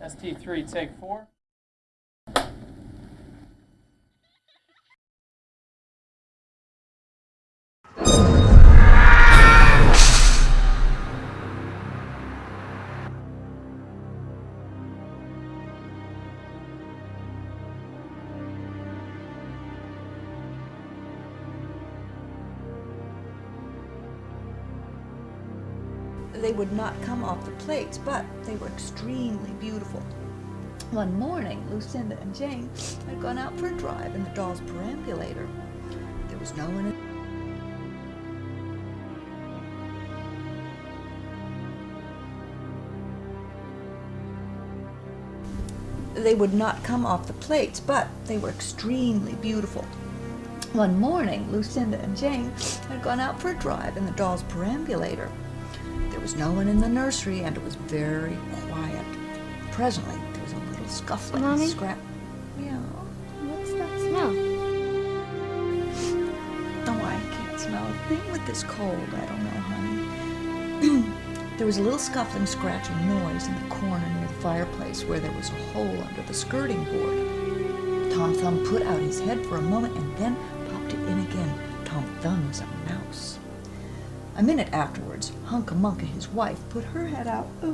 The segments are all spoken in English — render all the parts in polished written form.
ST3, take 4. They would not come off the plates, but they were extremely beautiful. One morning, Lucinda and Jane had gone out for a drive in the doll's perambulator. There was no one in They would not come off the plates, but they were extremely beautiful. One morning, Lucinda and Jane had gone out for a drive in the doll's perambulator. There was no one in the nursery, and it was very quiet. Presently, there was a little scuffling Mommy? scrap. Yeah. What's that smell? Oh, I can't smell a thing with this cold. I don't know, honey. There was a little scuffling, scratching noise in the corner near the fireplace where there was a hole under the skirting board. Tom Thumb put out his head for a moment and then popped it in again. Tom Thumb was a mouse. A minute afterwards, Hunca Munca, his wife, put her head out. Oh.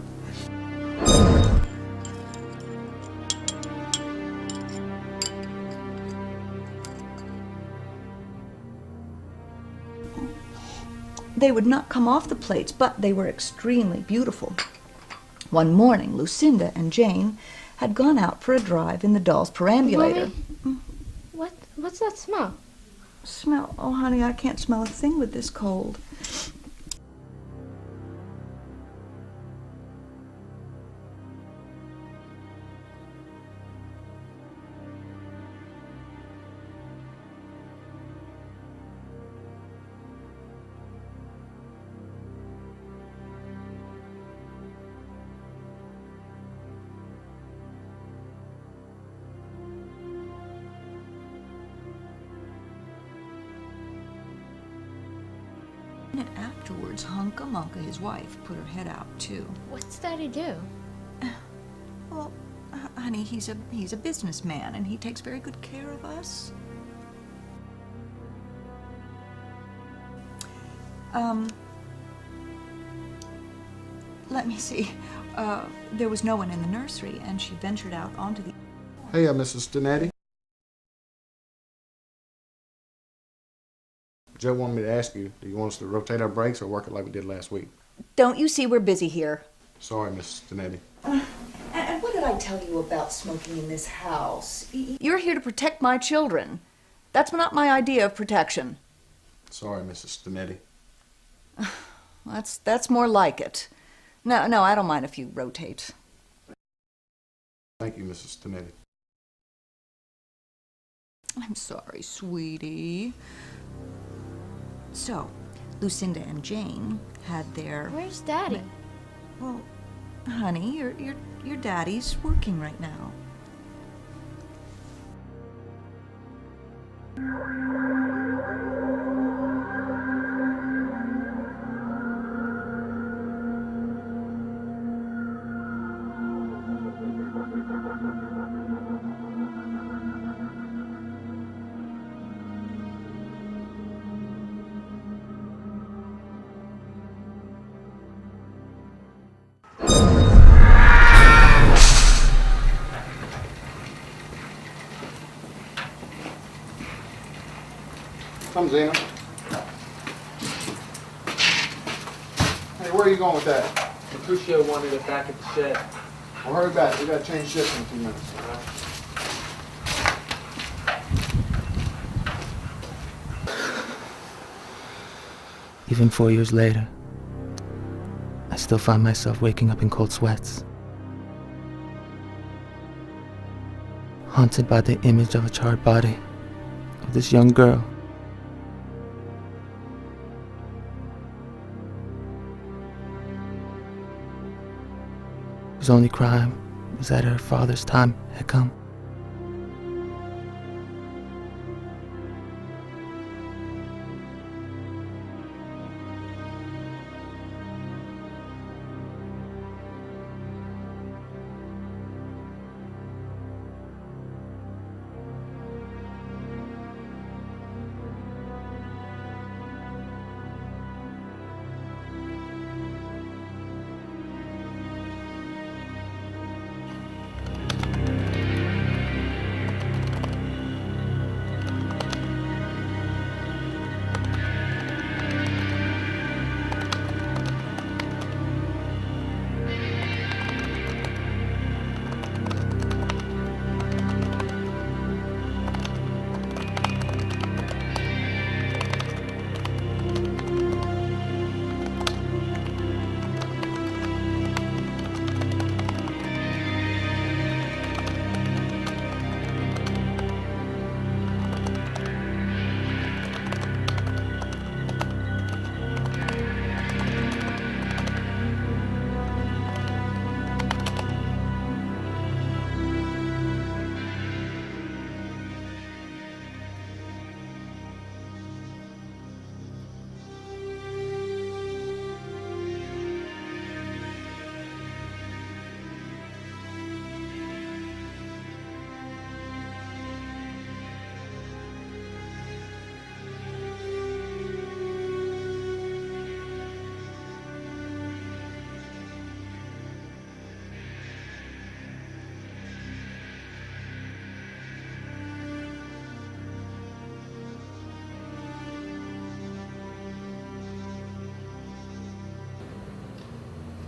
They would not come off the plates, but they were extremely beautiful. One morning, Lucinda and Jane had gone out for a drive in the doll's perambulator. Mommy, what's that smell? Smell? Oh, honey, I can't smell a thing with this cold. Afterwards, Hunca Munca, his wife, put her head out too. What's Daddy do? Well, honey, he's a businessman, and he takes very good care of us. Let me see. There was no one in the nursery, and she ventured out onto the... Hey, Mrs. Stinetti. Joe wanted me to ask you, do you want us to rotate our brakes or work it like we did last week? Don't you see we're busy here? Sorry, Mrs. Stinetti. And what did I tell you about smoking in this house? You're here to protect my children. That's not my idea of protection. Sorry, Mrs. Stinetti. That's more like it. No, I don't mind if you rotate. Thank you, Mrs. Stinetti. I'm sorry, sweetie. So, Lucinda and Jane had their... Where's Daddy? Well, honey, your daddy's working right now. Come, Zena. Hey, where are you going with that? Mercutio wanted it back at the shed. Well, hurry back. We gotta change shifts in a few minutes. Even 4 years later, I still find myself waking up in cold sweats, haunted by the image of a charred body of this young girl. Whose only crime was that her father's time had come.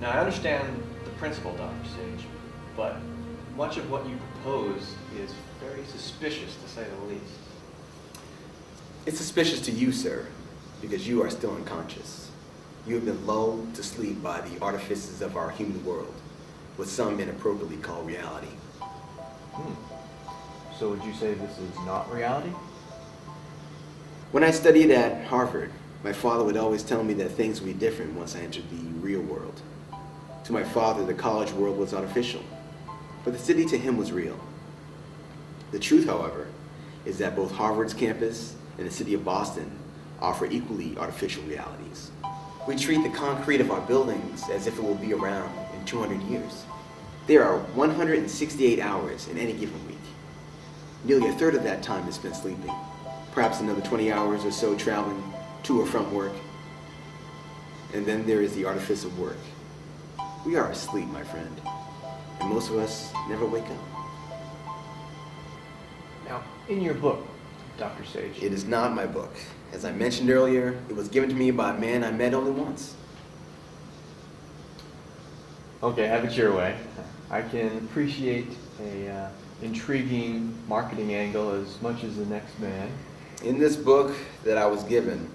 Now, I understand the principle, Dr. Sage, but much of what you propose is very suspicious, to say the least. It's suspicious to you, sir, because you are still unconscious. You have been lulled to sleep by the artifices of our human world, what some inappropriately call reality. So would you say this is not reality? When I studied at Harvard, my father would always tell me that things would be different once I entered the real world. To my father, the college world was artificial, but the city to him was real. The truth, however, is that both Harvard's campus and the city of Boston offer equally artificial realities. We treat the concrete of our buildings as if it will be around in 200 years. There are 168 hours in any given week. Nearly a third of that time is spent sleeping. Perhaps another 20 hours or so traveling to or from work. And then there is the artifice of work. We are asleep, my friend, and most of us never wake up. Now, in your book, Dr. Sage. It is not my book. As I mentioned earlier, it was given to me by a man I met only once. Okay, have it your way. I can appreciate a intriguing marketing angle as much as the next man. In this book that I was given,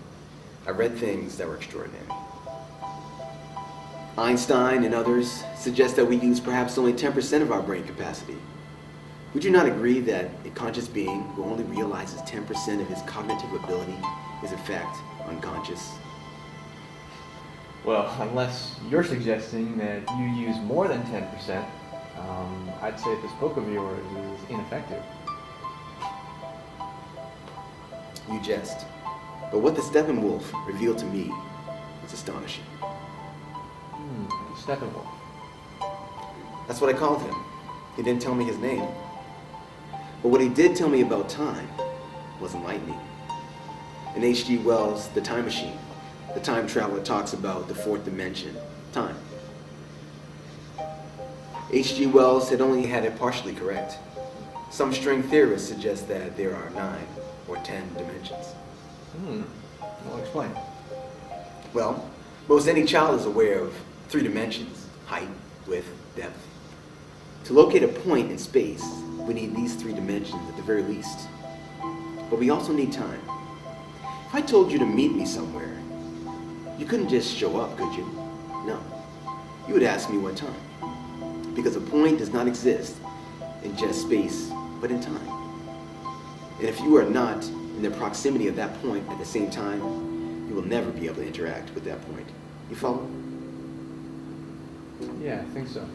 I read things that were extraordinary. Einstein and others suggest that we use perhaps only 10% of our brain capacity. Would you not agree that a conscious being who only realizes 10% of his cognitive ability is in fact unconscious? Well, unless you're suggesting that you use more than 10%, I'd say this book of yours is ineffective. You jest. But what the Steppenwolf revealed to me was astonishing. Steppenwolf. That's what I called him. He didn't tell me his name. But what he did tell me about time was enlightening. In H.G. Wells' The Time Machine, the time traveler talks about the fourth dimension, time. H.G. Wells had only had it partially correct. Some string theorists suggest that there are 9 or 10 dimensions. Well, explain. Well, most any child is aware of 3 dimensions: height, width, depth. To locate a point in space, we need these 3 dimensions at the very least. But we also need time. If I told you to meet me somewhere, you couldn't just show up, could you? No. You would ask me what time. Because a point does not exist in just space, but in time. And if you are not in the proximity of that point at the same time, you will never be able to interact with that point. You follow? Yeah, I think so.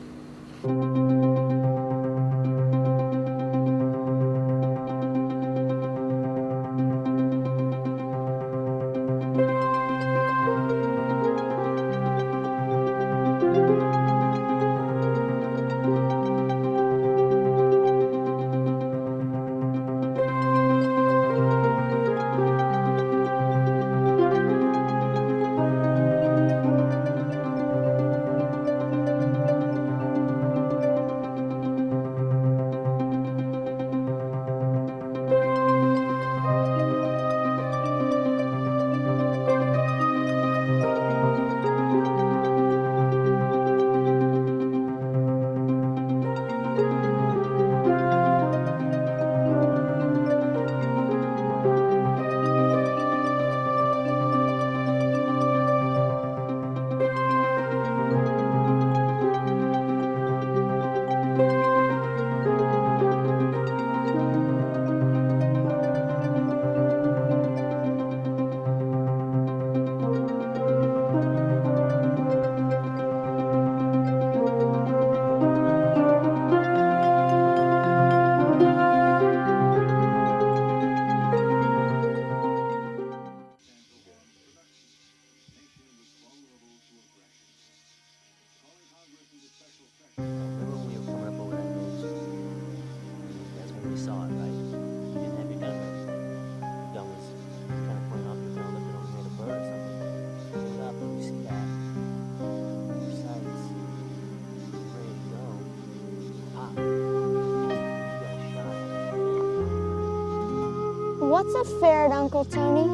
What's a ferret, Uncle Tony?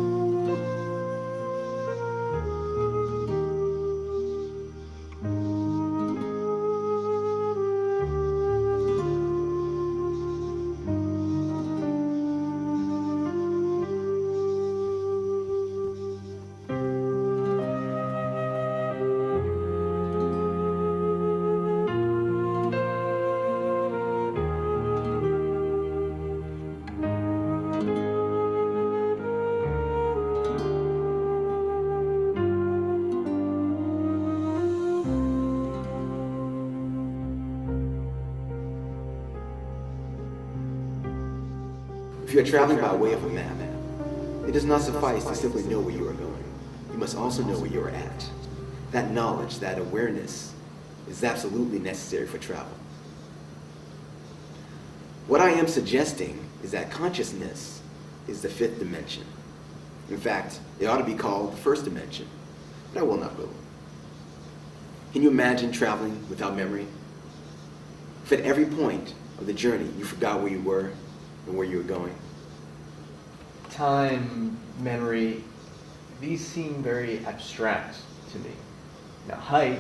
you are traveling by way of a map, it does not suffice to simply know where you are going. You must also know where you are at. That knowledge, that awareness, is absolutely necessary for travel. What I am suggesting is that consciousness is the fifth dimension. In fact, it ought to be called the first dimension, but I will not go. Can you imagine traveling without memory? If at every point of the journey you forgot where you were and where you were going? Time, memory, these seem very abstract to me. Now, height,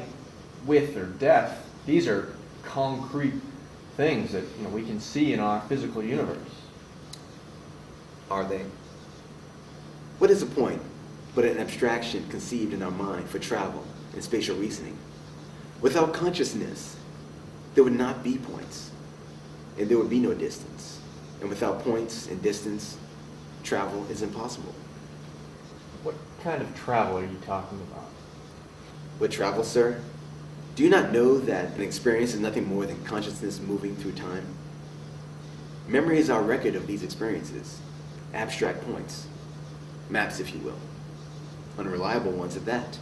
width, or depth, these are concrete things that we can see in our physical universe. Are they? What is the point but an abstraction conceived in our mind for travel and spatial reasoning? Without consciousness, there would not be points, and there would be no distance. And without points and distance, travel is impossible. What kind of travel are you talking about? What travel, sir? Do you not know that an experience is nothing more than consciousness moving through time? Memory is our record of these experiences, abstract points, maps if you will, unreliable ones at that.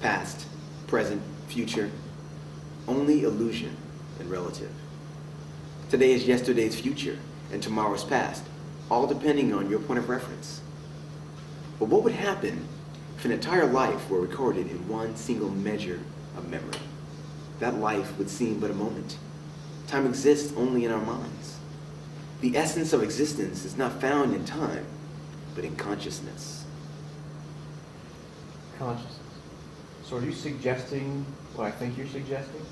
Past, present, future, only illusion and relative. Today is yesterday's future and tomorrow's past, all depending on your point of reference. But what would happen if an entire life were recorded in one single measure of memory? That life would seem but a moment. Time exists only in our minds. The essence of existence is not found in time, but in consciousness. Consciousness. So are you suggesting what I think you're suggesting?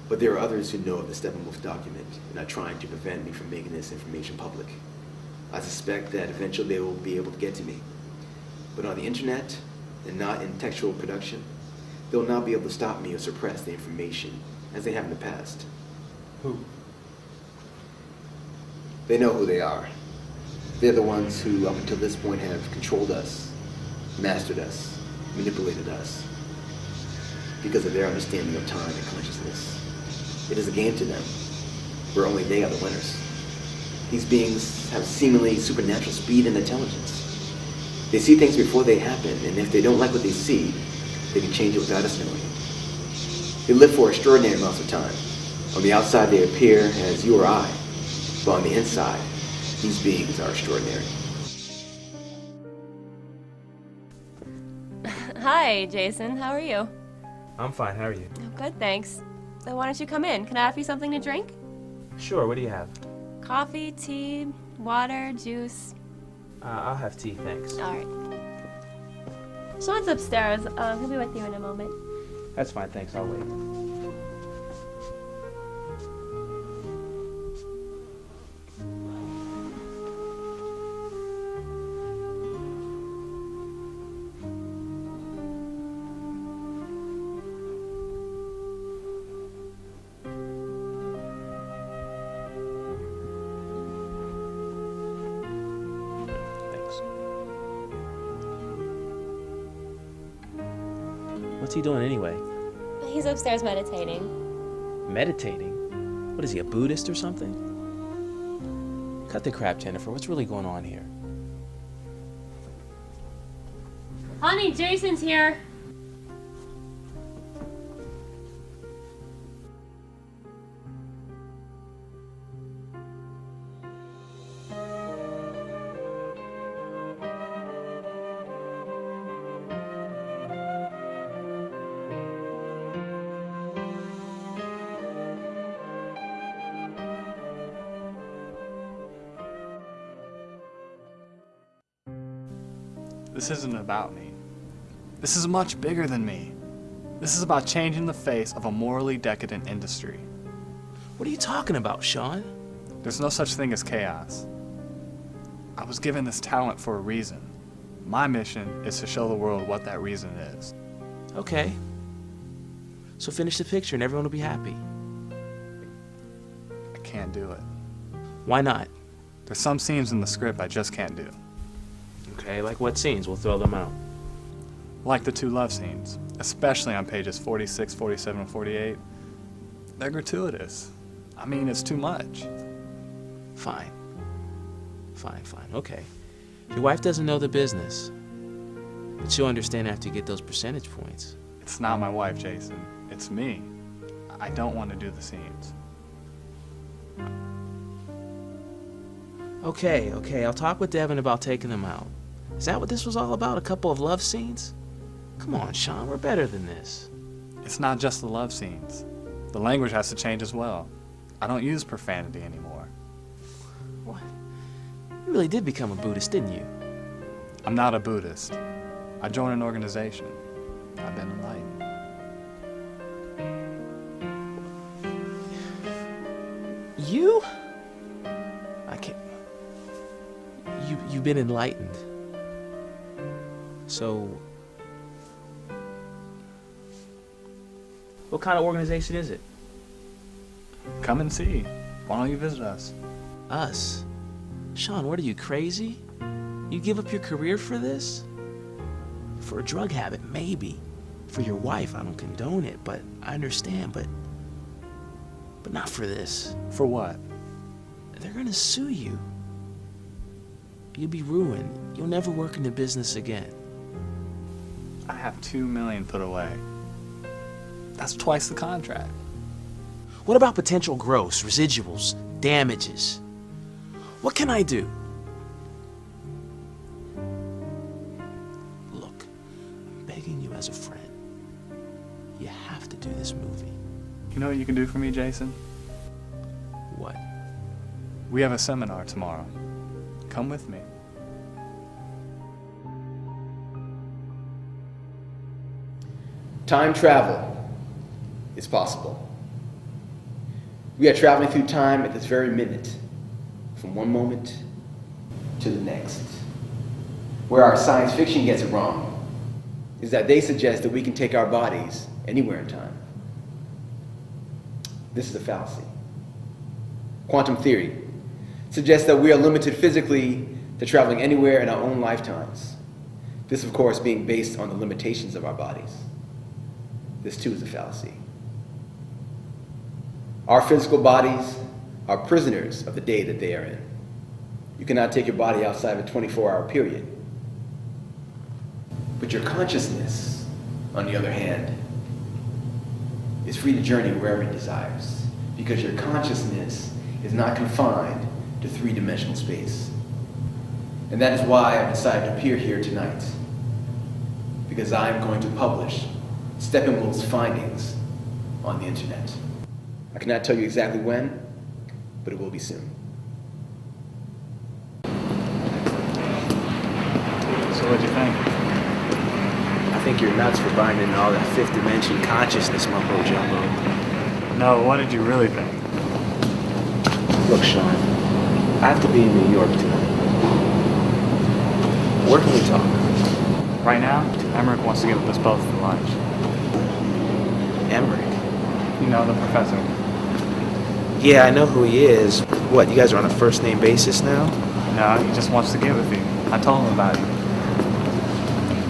But there are others who know of the Steppenwolf document and are trying to prevent me from making this information public. I suspect that eventually they will be able to get to me. But on the internet, and not in textual production, they'll not be able to stop me or suppress the information, as they have in the past. Who? They know who they are. They're the ones who, up until this point, have controlled us, mastered us, manipulated us, because of their understanding of time and consciousness. It is a game to them, where only they are the winners. These beings have seemingly supernatural speed and intelligence. They see things before they happen, and if they don't like what they see, they can change it without us knowing. They live for extraordinary amounts of time. On the outside, they appear as you or I, but on the inside, these beings are extraordinary. Hi, Jason. How are you? I'm fine. How are you? I'm good, thanks. So why don't you come in? Can I offer you something to drink? Sure. What do you have? Coffee, tea, water, juice. I'll have tea, thanks. All right. Sean's upstairs. He'll be with you in a moment. That's fine, thanks. I'll wait. What's he doing anyway? He's upstairs meditating. Meditating? What is he, a Buddhist or something? Cut the crap, Jennifer. What's really going on here? Honey, Jason's here. This isn't about me. This is much bigger than me. This is about changing the face of a morally decadent industry. What are you talking about, Sean? There's no such thing as chaos. I was given this talent for a reason. My mission is to show the world what that reason is. Okay. So finish the picture and everyone will be happy. I can't do it. Why not? There's some scenes in the script I just can't do. Okay, like what scenes? We'll throw them out. Like the two love scenes, especially on pages 46, 47, and 48. They're gratuitous. I mean, it's too much. Fine. Fine, fine, okay. Your wife doesn't know the business, but she'll understand after you get those percentage points. It's not my wife, Jason. It's me. I don't want to do the scenes. Okay, okay, I'll talk with Devon about taking them out. Is that what this was all about, a couple of love scenes? Come on, Sean, we're better than this. It's not just the love scenes. The language has to change as well. I don't use profanity anymore. What? You really did become a Buddhist, didn't you? I'm not a Buddhist. I joined an organization. I've been enlightened. You? I can't... You've been enlightened. So... what kind of organization is it? Come and see. Why don't you visit us? Us? Sean, what are you, crazy? You give up your career for this? For a drug habit, maybe. For your wife, I don't condone it, but I understand, but not for this. For what? They're gonna sue you. You'll be ruined. You'll never work in the business again. I have $2 million put away. That's twice the contract. What about potential gross, residuals, damages? What can I do? Look, I'm begging you as a friend. You have to do this movie. You know what you can do for me, Jason? What? We have a seminar tomorrow. Come with me. Time travel is possible. We are traveling through time at this very minute, from one moment to the next. Where our science fiction gets it wrong is that they suggest that we can take our bodies anywhere in time. This is a fallacy. Quantum theory suggests that we are limited physically to traveling anywhere in our own lifetimes. This, of course, being based on the limitations of our bodies. This, too, is a fallacy. Our physical bodies are prisoners of the day that they are in. You cannot take your body outside of a 24-hour period. But your consciousness, on the other hand, is free to journey wherever it desires, because your consciousness is not confined to three-dimensional space. And that is why I've decided to appear here tonight, because I am going to publish Steppenwolf's findings on the internet. I cannot tell you exactly when, but it will be soon. So what'd you think? I think you're nuts for buying into all that fifth dimension consciousness mumbo jumbo. No, what did you really think? Look, Sean, I have to be in New York tonight. Where can we talk? Right now, Emmeric wants to give us both for lunch. Emmeric? You know, the professor. Yeah, I know who he is. What, you guys are on a first name basis now? No, he just wants to get with you. I told him about you.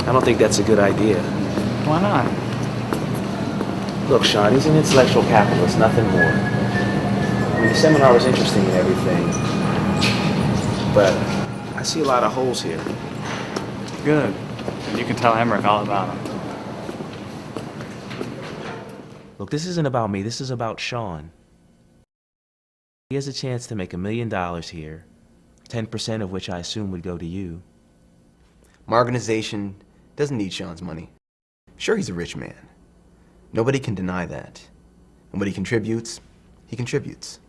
I don't think that's a good idea. Why not? Look, Sean, he's an intellectual capitalist, nothing more. I mean, the seminar was interesting and everything, but I see a lot of holes here. Good. And you can tell Emmeric all about him. Look, this isn't about me. This is about Sean. He has a chance to make $1 million here, 10% of which I assume would go to you. My organization doesn't need Sean's money. Sure, he's a rich man. Nobody can deny that. And what he contributes, he contributes.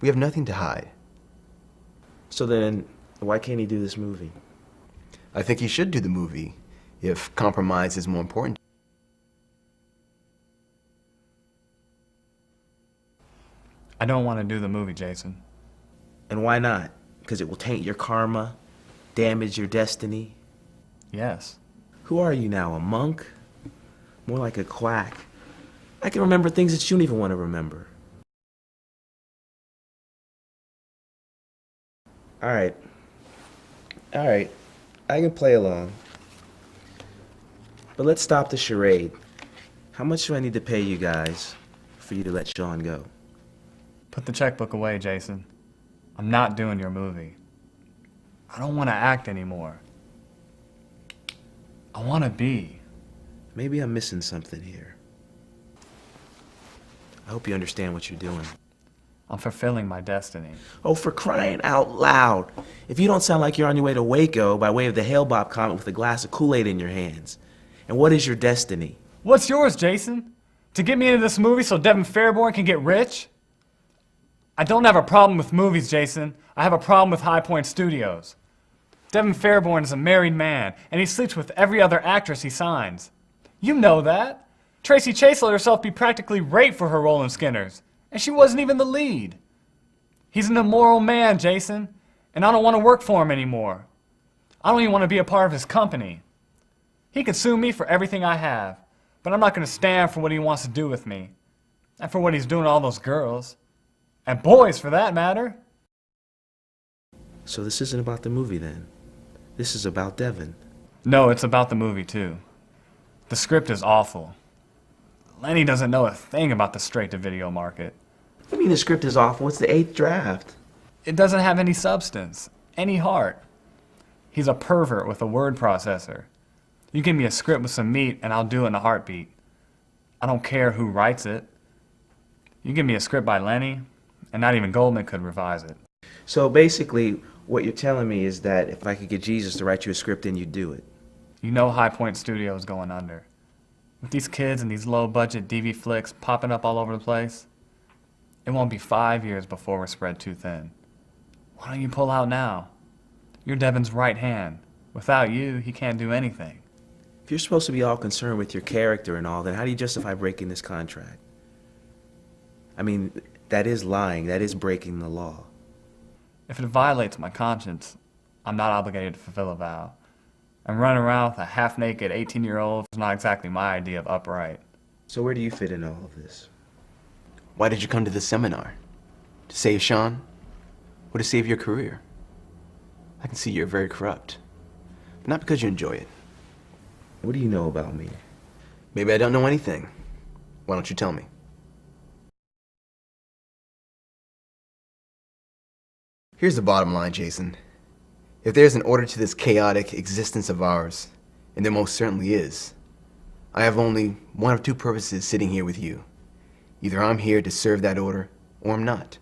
We have nothing to hide. So then, why can't he do this movie? I think he should do the movie if compromise is more important. I don't want to do the movie, Jason. And why not? Because it will taint your karma, damage your destiny? Yes. Who are you now, a monk? More like a quack. I can remember things that you don't even want to remember. All right, I can play along. But let's stop the charade. How much do I need to pay you guys for you to let Sean go? Put the checkbook away, Jason. I'm not doing your movie. I don't want to act anymore. I want to be. Maybe I'm missing something here. I hope you understand what you're doing. I'm fulfilling my destiny. Oh, for crying out loud. If you don't sound like you're on your way to Waco by way of the Hail Bob comet with a glass of Kool-Aid in your hands. And what is your destiny? What's yours, Jason? To get me into this movie so Devon Faireborn can get rich? I don't have a problem with movies, Jason. I have a problem with High Point Studios. Devon Faireborn is a married man, and he sleeps with every other actress he signs. You know that. Tracy Chase let herself be practically raped for her role in Skinner's, and she wasn't even the lead. He's an immoral man, Jason, and I don't want to work for him anymore. I don't even want to be a part of his company. He can sue me for everything I have, but I'm not going to stand for what he wants to do with me, and for what he's doing to all those girls, and boys for that matter. So this isn't about the movie then? This is about Devon. No, it's about the movie too. The script is awful. Lenny doesn't know a thing about the straight-to-video market. What do you mean the script is awful? It's the 8th draft. It doesn't have any substance, any heart. He's a pervert with a word processor. You give me a script with some meat and I'll do it in a heartbeat. I don't care who writes it. You give me a script by Lenny, and not even Goldman could revise it. So basically, what you're telling me is that if I could get Jesus to write you a script, then you'd do it. You know High Point Studios going under. With these kids and these low-budget DV flicks popping up all over the place, it won't be 5 years before we're spread too thin. Why don't you pull out now? You're Devon's right hand. Without you, he can't do anything. If you're supposed to be all concerned with your character and all, then how do you justify breaking this contract? I mean, that is lying. That is breaking the law. If it violates my conscience, I'm not obligated to fulfill a vow. And running around with a half-naked 18-year-old is not exactly my idea of upright. So where do you fit in all of this? Why did you come to this seminar? To save Sean? Or to save your career? I can see you're very corrupt. But not because you enjoy it. What do you know about me? Maybe I don't know anything. Why don't you tell me? Here's the bottom line, Jason. If there's an order to this chaotic existence of ours, and there most certainly is, I have only one of two purposes sitting here with you. Either I'm here to serve that order, or I'm not.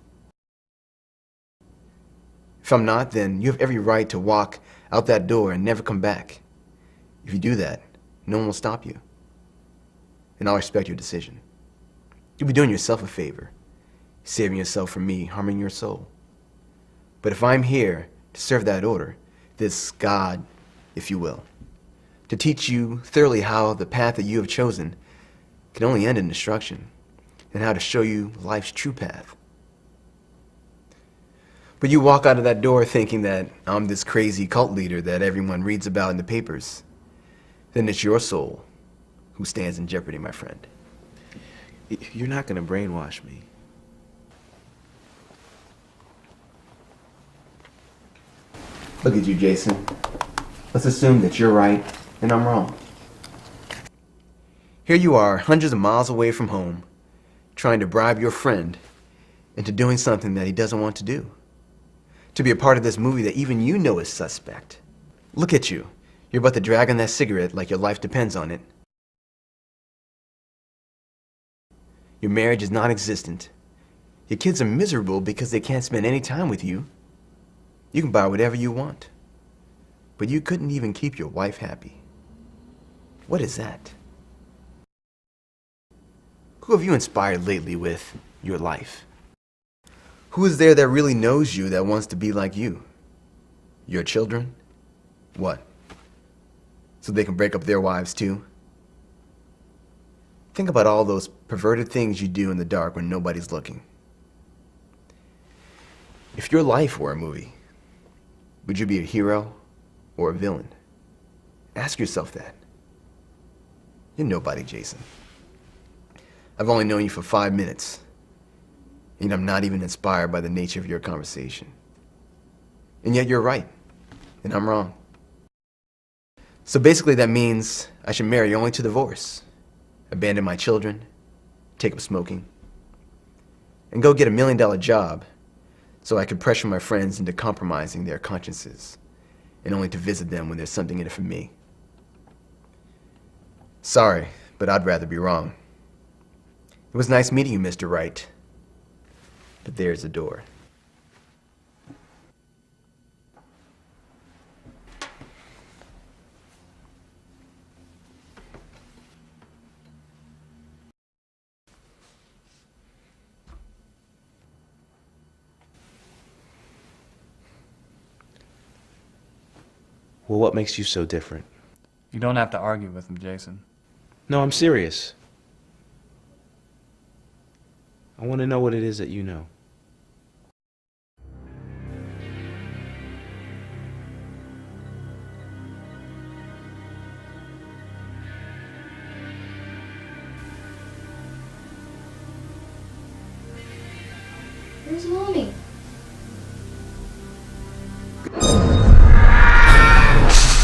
If I'm not, then you have every right to walk out that door and never come back. If you do that, no one will stop you. And I'll respect your decision. You'll be doing yourself a favor, saving yourself from me harming your soul. But if I'm here to serve that order, this God, if you will, to teach you thoroughly how the path that you have chosen can only end in destruction, and how to show you life's true path. But you walk out of that door thinking that I'm this crazy cult leader that everyone reads about in the papers, then it's your soul who stands in jeopardy, my friend. You're not going to brainwash me. Look at you, Jason. Let's assume that you're right and I'm wrong. Here you are, hundreds of miles away from home, trying to bribe your friend into doing something that he doesn't want to do. To be a part of this movie that even you know is suspect. Look at you. You're about to drag on that cigarette like your life depends on it. Your marriage is non-existent. Your kids are miserable because they can't spend any time with you. You can buy whatever you want. But you couldn't even keep your wife happy. What is that? Who have you inspired lately with your life? Who is there that really knows you that wants to be like you? Your children? What? So they can break up their wives too? Think about all those perverted things you do in the dark when nobody's looking. If your life were a movie, would you be a hero or a villain? Ask yourself that. You're nobody, Jason. I've only known you for 5 minutes, and I'm not even inspired by the nature of your conversation. And yet you're right, and I'm wrong. So basically that means I should marry only to divorce, abandon my children, take up smoking, and go get $1 million job so I could pressure my friends into compromising their consciences, and only to visit them when there's something in it for me. Sorry, but I'd rather be wrong. It was nice meeting you, Mr. Wright. But there's the door. Well, what makes you so different? You don't have to argue with him, Jason. No, I'm serious. I want to know what it is that you know. Where's Mommy?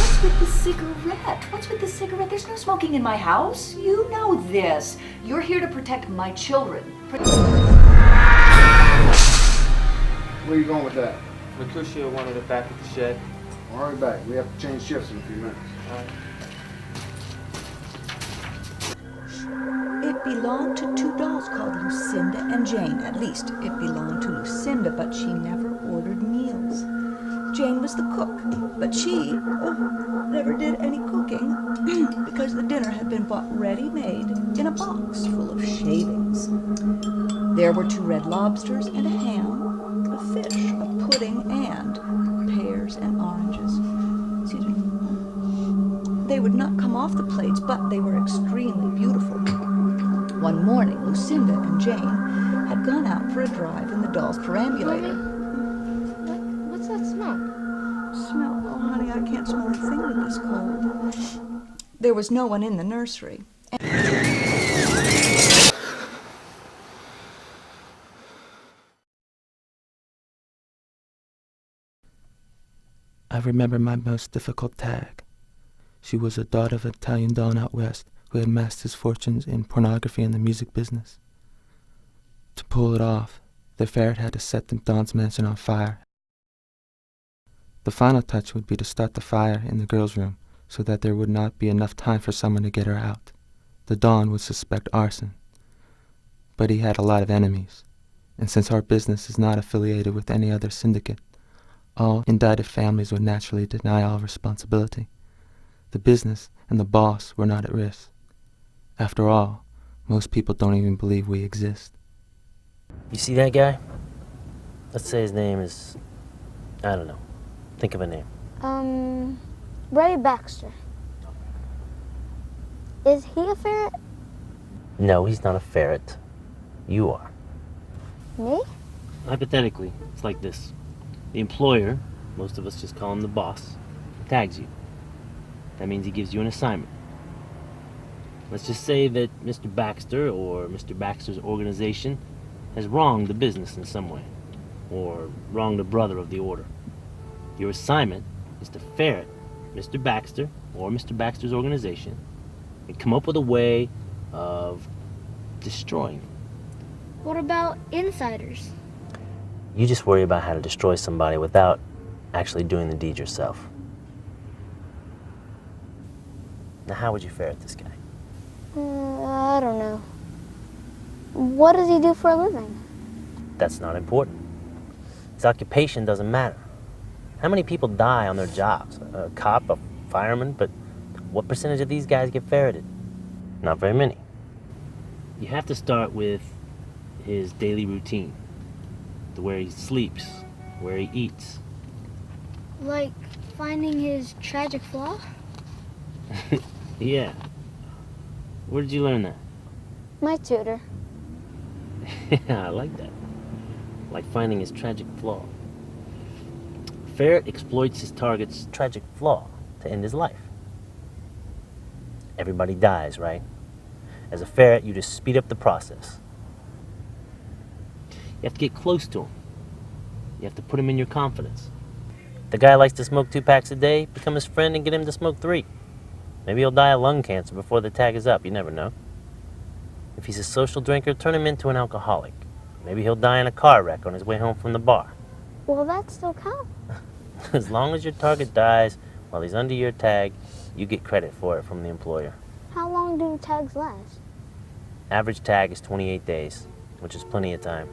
What's with the cigarette? What's with the cigarette? There's no smoking in my house. You know this. You're here to protect my children. Where you going with that? Mercutio wanted it back at the shed. I'll hurry back. We have to change shifts in a few minutes. It belonged to two dolls called Lucinda and Jane. At least, it belonged to Lucinda, but she never ordered meals. Jane was the cook, but she never did any cooking because the dinner had been bought ready-made in a box full of shavings. There were 2 red lobsters and a ham, a fish, a pudding, and pears and oranges. They would not come off the plates, but they were extremely beautiful. One morning, Lucinda and Jane had gone out for a drive in the doll's perambulator. What's that smell? Smell? Oh, honey, I can't smell a thing with this cold. There was no one in the nursery. I remember my most difficult tag. She was a daughter of an Italian don out west who had amassed his fortunes in pornography and the music business. To pull it off, the ferret had to set the don's mansion on fire. The final touch would be to start the fire in the girls' room so that there would not be enough time for someone to get her out. The don would suspect arson. But he had a lot of enemies, and since our business is not affiliated with any other syndicate, all indicted families would naturally deny all responsibility. The business and the boss were not at risk. After all, most people don't even believe we exist. You see that guy? Let's say his name is, I don't know. Think of a name. Ray Baxter. Is he a ferret? No, he's not a ferret. You are. Me? Hypothetically, it's like this. The employer, most of us just call him the boss, tags you. That means he gives you an assignment. Let's just say that Mr. Baxter or Mr. Baxter's organization has wronged the business in some way, or wronged a brother of the order. Your assignment is to ferret Mr. Baxter or Mr. Baxter's organization and come up with a way of destroying him. What about insiders? You just worry about how to destroy somebody without actually doing the deed yourself. Now, how would you ferret this guy? I don't know. What does he do for a living? That's not important. His occupation doesn't matter. How many people die on their jobs? A cop, a fireman, but what percentage of these guys get ferreted? Not very many. You have to start with his daily routine. Where he sleeps, where he eats. Like finding his tragic flaw? Yeah. Where did you learn that? My tutor. Yeah, I like that. Like finding his tragic flaw. Ferret exploits his target's tragic flaw to end his life. Everybody dies, right? As a ferret, you just speed up the process. You have to get close to him. You have to put him in your confidence. The guy likes to smoke 2 packs a day, become his friend and get him to smoke 3. Maybe he'll die of lung cancer before the tag is up, you never know. If he's a social drinker, turn him into an alcoholic. Maybe he'll die in a car wreck on his way home from the bar. Will that still count? As long as your target dies while he's under your tag, you get credit for it from the employer. How long do tags last? Average tag is 28 days, which is plenty of time.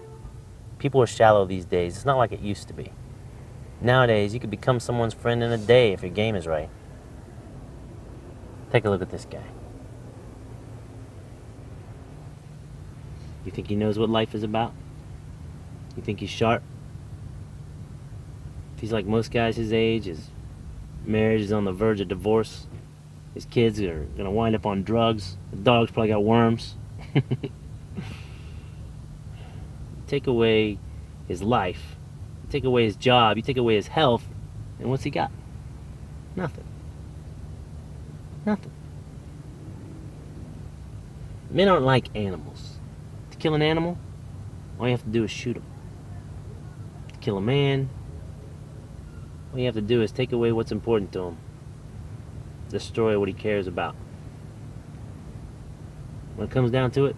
People are shallow these days. It's not like it used to be. Nowadays, you could become someone's friend in a day if your game is right. Take a look at this guy. You think he knows what life is about? You think he's sharp? If he's like most guys his age, his marriage is on the verge of divorce, his kids are gonna wind up on drugs, the dog's probably got worms. Take away his life, you take away his job, you take away his health, and what's he got? Nothing. Nothing. Men aren't like animals. To kill an animal, all you have to do is shoot him. To kill a man, all you have to do is take away what's important to him. Destroy what he cares about. When it comes down to it,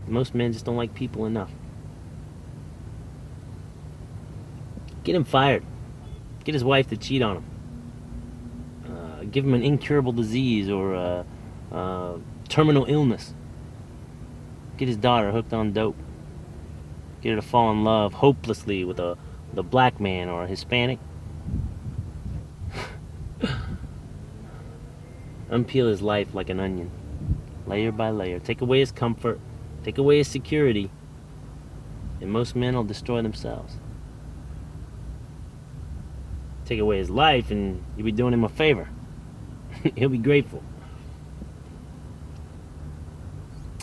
most men just don't like people enough. Get him fired. Get his wife to cheat on him. Give him an incurable disease or a terminal illness. Get his daughter hooked on dope. Get her to fall in love hopelessly with a black man or a Hispanic. Unpeel his life like an onion, layer by layer. Take away his comfort, take away his security, and most men will destroy themselves. Take away his life and you'll be doing him a favor. He'll be grateful.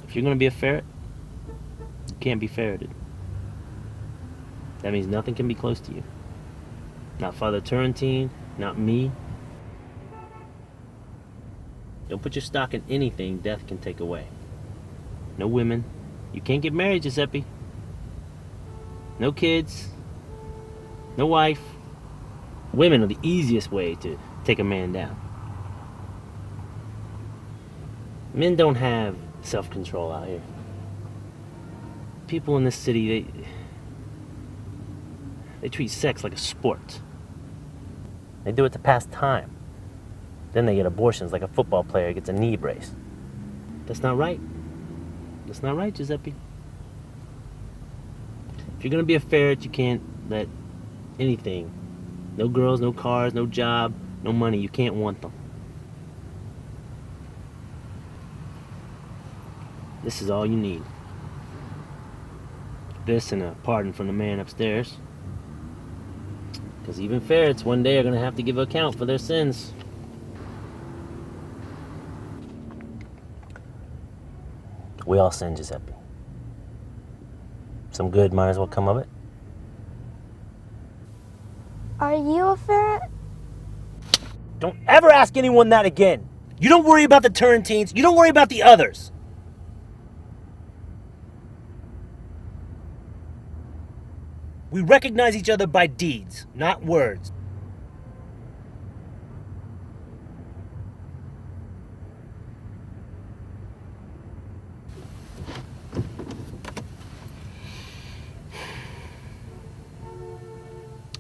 If you're gonna be a ferret, you can't be ferreted. That means nothing can be close to you. Not Father Turrentine, not me. Don't put your stock in anything death can take away. No women. You can't get married, Giuseppe. No kids. No wife. Women are the easiest way to take a man down. Men don't have self-control out here. People in this city, they treat sex like a sport. They do it to pass time. Then they get abortions like a football player gets a knee brace. That's not right. That's not right, Giuseppe. If you're gonna be a ferret, you can't let anything, no girls, no cars, no job, no money, you can't want them. This is all you need. This and a pardon from the man upstairs. Because even ferrets one day are going to have to give account for their sins. We all sin, Giuseppe. Some good might as well come of it. Are you a ferret? Don't ever ask anyone that again. You don't worry about the Turrentines. You don't worry about the others. We recognize each other by deeds, not words.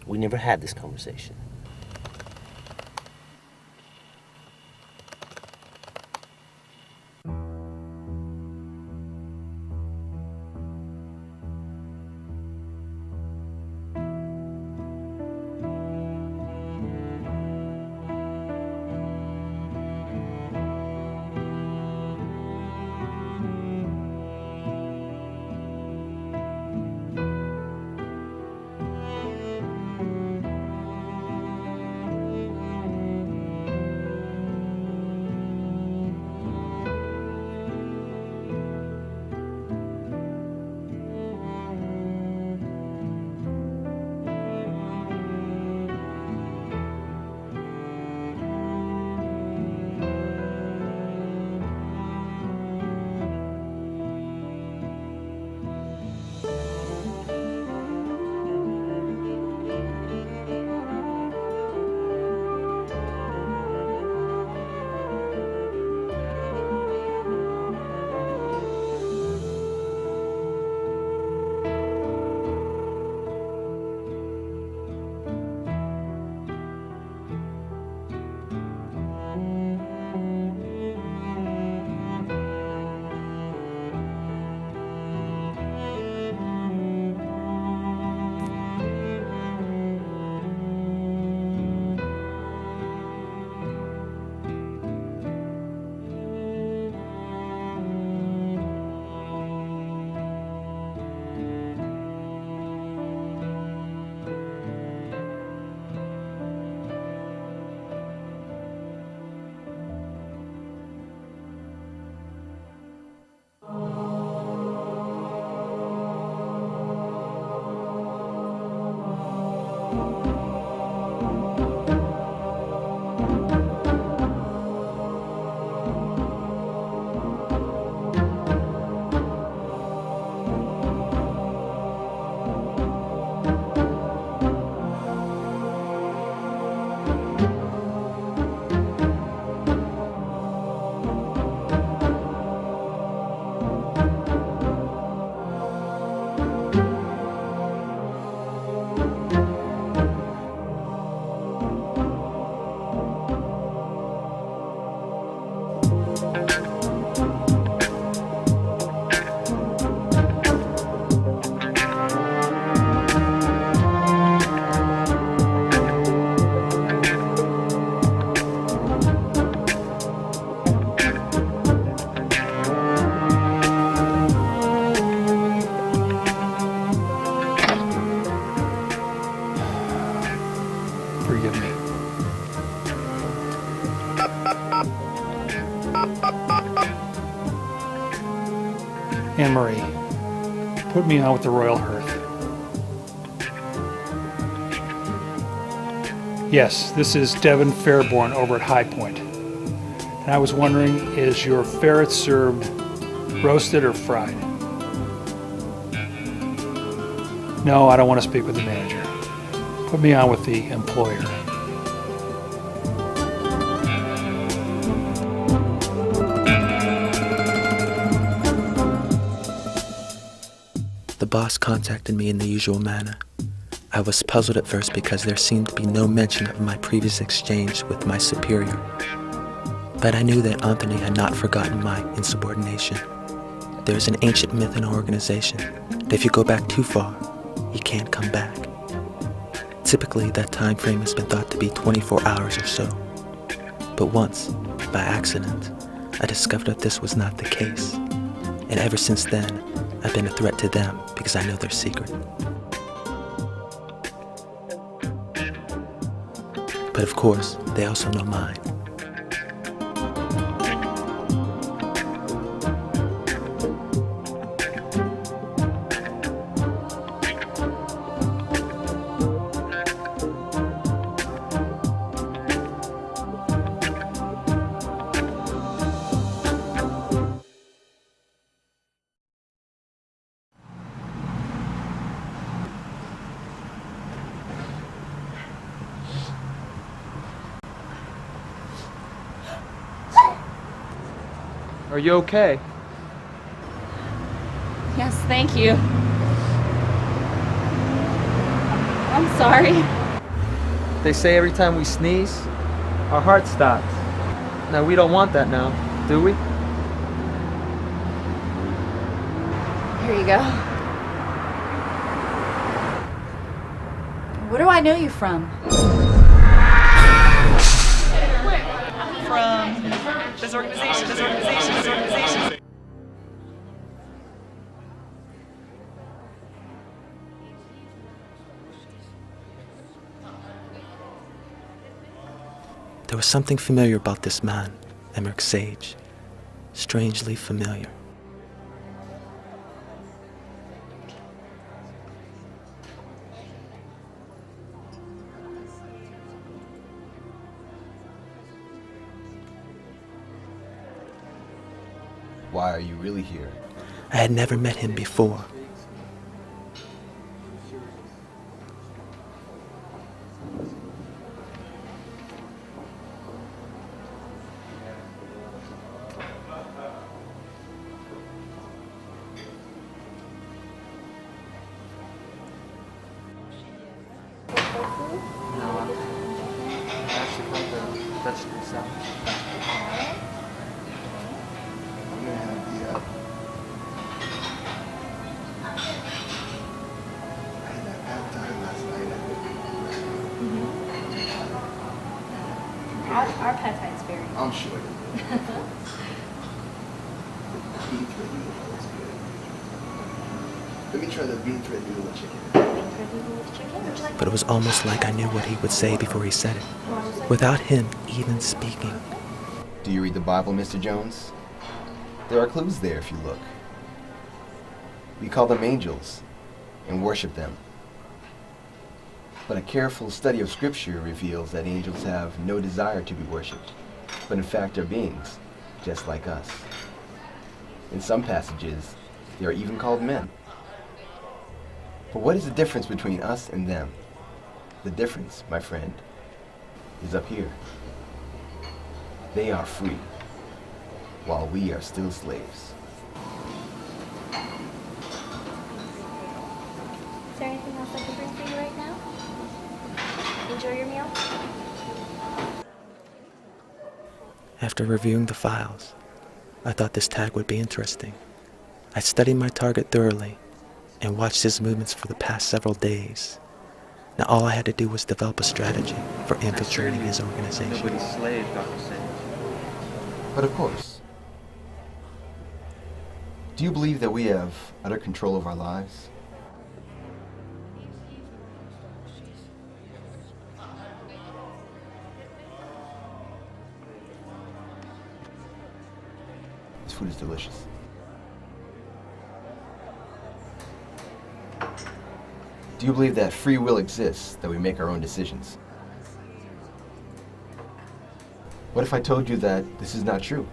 We never had this conversation. forgive me. Anne-Marie, put me on with the Royal Hearth. Yes, this is Devon Faireborn over at High Point. And I was wondering, is your ferret served roasted or fried? No, I don't want to speak with the manager. Put me on with the employer. The boss contacted me in the usual manner. I was puzzled at first because there seemed to be no mention of my previous exchange with my superior. But I knew that Anthony had not forgotten my insubordination. There is an ancient myth in our organization that if you go back too far, you can't come back. Typically, that time frame has been thought to be 24 hours or so. But once, by accident, I discovered that this was not the case. And ever since then, I've been a threat to them because I know their secret. But of course, they also know mine. Are you okay? Yes, thank you. I'm sorry. They say every time we sneeze, our heart stops. Now, we don't want that now, do we? Here you go. Where do I know you from? From this organization. There was something familiar about this man, Emmeric Sage. Strangely familiar. Why are you really here? I had never met him before. Our pad thai's very good. I'm sure. Let me try the bean thread noodle with chicken. But it was almost like I knew what he would say before he said it, without him even speaking. Do you read the Bible, Mr. Jones? There are clues there if you look. We call them angels and worship them. But a careful study of Scripture reveals that angels have no desire to be worshipped, but in fact are beings, just like us. In some passages, they are even called men. But what is the difference between us and them? The difference, my friend, is up here. They are free, while we are still slaves. Is there anything else I can bring for you right now? Enjoy your meal. After reviewing the files, I thought this tag would be interesting. I studied my target thoroughly and watched his movements for the past several days. Now all I had to do was develop a strategy for infiltrating his organization. Nobody's slave, Dr. Sage. But of course. Do you believe that we have utter control of our lives? This food is delicious. Do you believe that free will exists, that we make our own decisions? What if I told you that this is not true?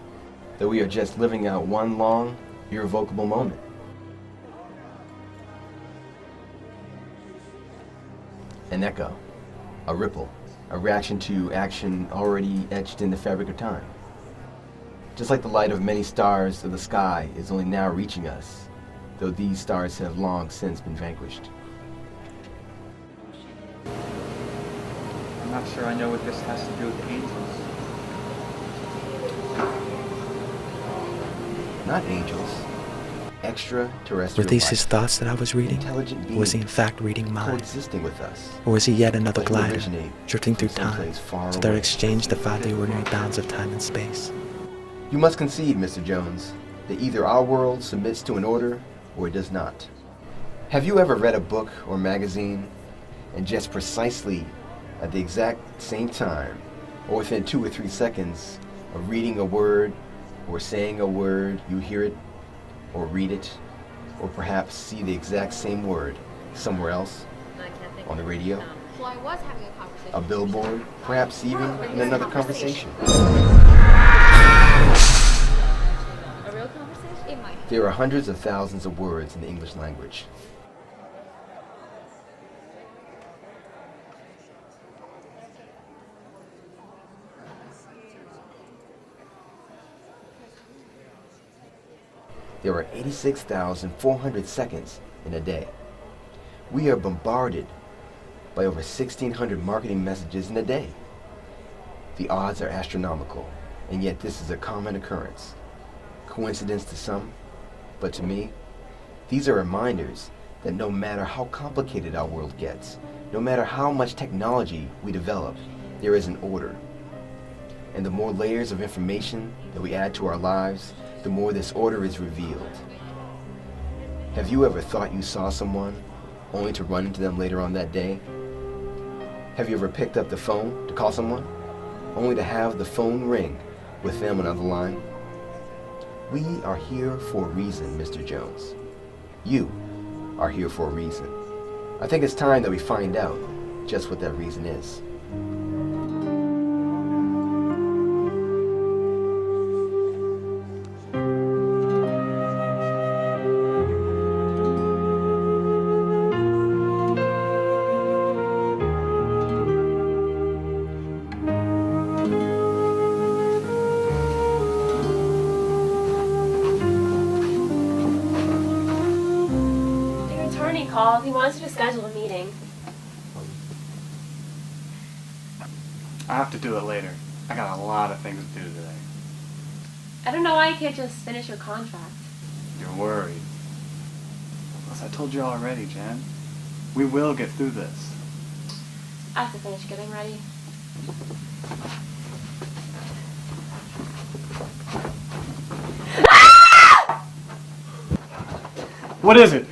That we are just living out one long, irrevocable moment? An echo, a ripple, a reaction to action already etched in the fabric of time. Just like the light of many stars of the sky is only now reaching us, though these stars have long since been vanquished. I'm not sure I know what this has to do with angels. Not angels. Extraterrestrial. Were these life. his thoughts that I was reading? Intelligent Or was he in beings fact reading mine? coexisting with us. Or was he yet another But who glider, originate drifting through from time, someplace far so their away. exchange defied the ordinary bounds of time and space? You must concede, Mr. Jones, that either our world submits to an order or it does not. Have you ever read a book or magazine and just precisely at the exact same time, or within 2 or 3 seconds of reading a word or saying a word, you hear it or read it, or perhaps see the exact same word somewhere else, on the radio, Well, I was having a conversation. a billboard, perhaps even in another conversation? A real conversation? It might. There are hundreds of thousands of words in the English language. There are 86,400 seconds in a day. We are bombarded by over 1,600 marketing messages in a day. The odds are astronomical, and yet this is a common occurrence. Coincidence to some, but to me, these are reminders that no matter how complicated our world gets, no matter how much technology we develop, there is an order. And the more layers of information that we add to our lives, the more this order is revealed. Have you ever thought you saw someone, only to run into them later on that day? Have you ever picked up the phone to call someone, only to have the phone ring with them on the other line? We are here for a reason, Mr. Jones. You are here for a reason. I think it's time that we find out just what that reason is. Called. He wants you to schedule a meeting. I have to do it later. I got a lot of things to do today. I don't know why you can't just finish your contract. You're worried. Plus, I told you already, Jen. We will get through this. I have to finish getting ready. What is it?